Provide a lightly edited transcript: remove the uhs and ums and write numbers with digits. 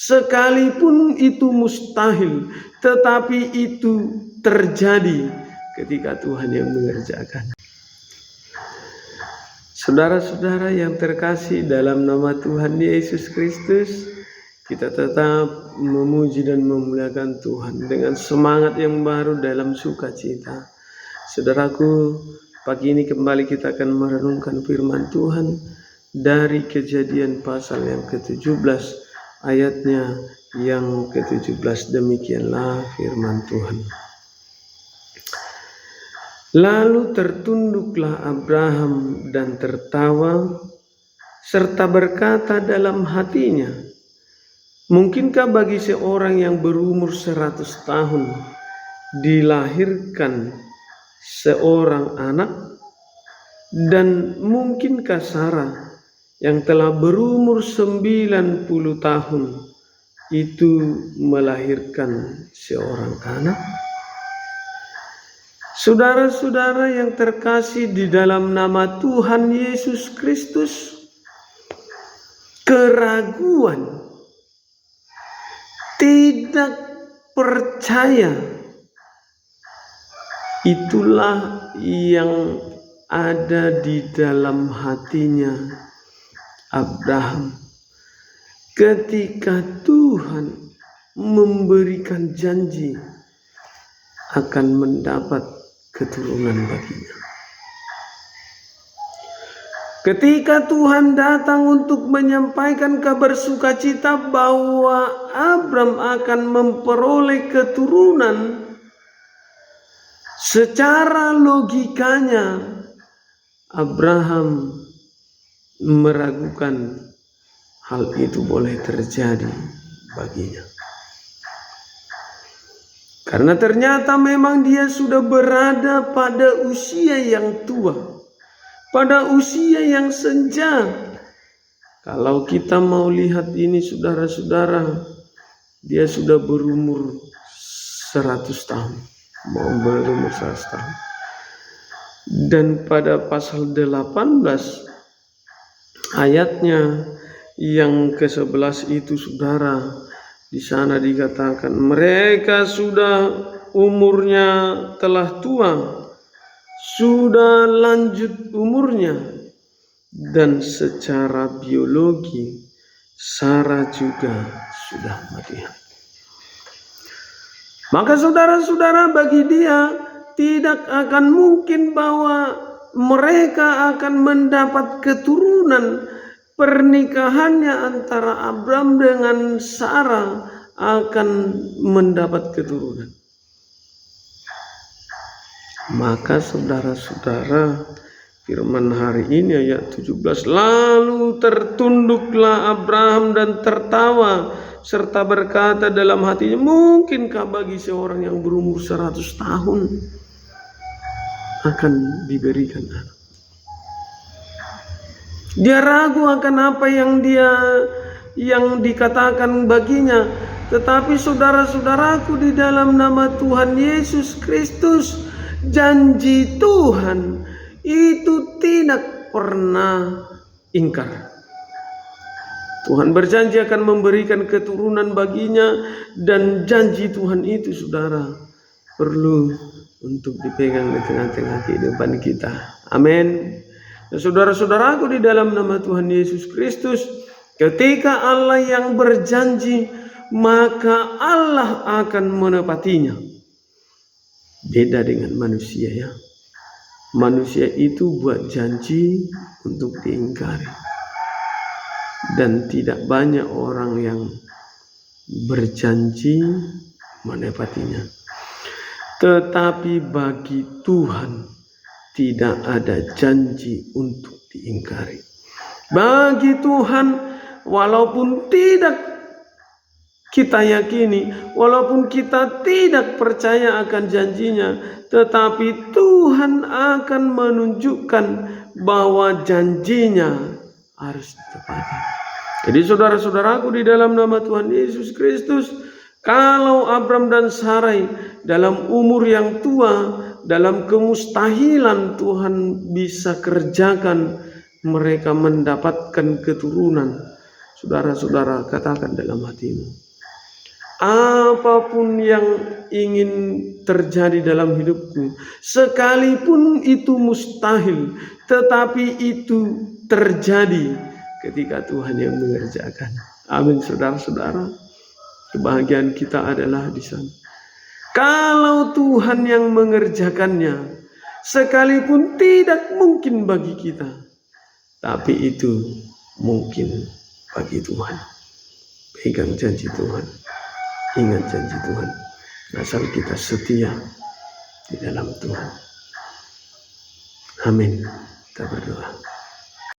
Sekalipun itu mustahil, tetapi itu terjadi ketika Tuhan yang mengerjakan. Saudara-saudara yang terkasih dalam nama Tuhan Yesus Kristus, kita tetap memuji dan memuliakan Tuhan dengan semangat yang baru dalam sukacita. Saudaraku, pagi ini kembali kita akan merenungkan firman Tuhan dari Kejadian pasal yang ke-17 ayatnya yang ke-17. Demikianlah firman Tuhan. Lalu tertunduklah Abraham dan tertawa, serta berkata dalam hatinya, mungkinkah bagi seorang yang berumur 100 tahun dilahirkan seorang anak? Dan mungkinkah Sarah yang telah berumur 90 tahun itu melahirkan seorang anak? Saudara-saudara yang terkasih di dalam nama Tuhan Yesus Kristus, keraguan, tidak percaya, itulah yang ada di dalam hatinya Abraham ketika Tuhan memberikan janji akan mendapat keturunan baginya. Ketika Tuhan datang untuk menyampaikan kabar sukacita bahwa Abraham akan memperoleh keturunan, secara logikanya Abraham meragukan hal itu boleh terjadi baginya. Karena ternyata memang dia sudah berada pada usia yang tua, pada usia yang senja. Kalau kita mau lihat ini saudara-saudara, dia sudah berumur 100 tahun, mau berumur 100 tahun. Dan pada pasal 18 ayatnya yang ke-11 itu saudara, di sana dikatakan mereka sudah umurnya telah tua, sudah lanjut umurnya, dan secara biologi Sarah juga sudah mati. Maka saudara-saudara, bagi dia tidak akan mungkin bahwa mereka akan mendapat keturunan. Pernikahannya antara Abraham dengan Sarah akan mendapat keturunan. Maka saudara-saudara, firman hari ini ayat 17, lalu tertunduklah Abraham dan tertawa serta berkata dalam hatinya, mungkinkah bagi seorang yang berumur 100 tahun akan diberikan anak? Dia ragu akan apa yang dikatakan baginya. Tetapi saudara-saudaraku, di dalam nama Tuhan Yesus Kristus, janji Tuhan itu tidak pernah ingkar. Tuhan berjanji akan memberikan keturunan baginya, dan janji Tuhan itu saudara perlu untuk dipegang di tengah-tengah kehidupan kita. Amin. Dan saudara-saudaraku, di dalam nama Tuhan Yesus Kristus, ketika Allah yang berjanji, maka Allah akan menepatinya. Beda dengan manusia ya. Manusia itu buat janji untuk diingkari. Dan tidak banyak orang yang berjanji menepatinya. Tetapi bagi Tuhan tidak ada janji untuk diingkari. Bagi Tuhan, walaupun tidak kita yakini, walaupun kita tidak percaya akan janjinya, tetapi Tuhan akan menunjukkan bahwa janjinya harus ditepati. Jadi saudara-saudaraku, di dalam nama Tuhan Yesus Kristus, kalau Abraham dan Sarai dalam umur yang tua, dalam kemustahilan Tuhan bisa kerjakan mereka mendapatkan keturunan. Saudara-saudara, katakan dalam hatimu, apapun yang ingin terjadi dalam hidupku, sekalipun itu mustahil, tetapi itu terjadi ketika Tuhan yang mengerjakan. Amin, saudara-saudara. Kebahagiaan kita adalah di sana. Kalau Tuhan yang mengerjakannya, sekalipun tidak mungkin bagi kita, tapi itu mungkin bagi Tuhan. Pegang janji Tuhan. Ingat janji Tuhan. Asal kita setia di dalam Tuhan. Amin. Kita berdoa.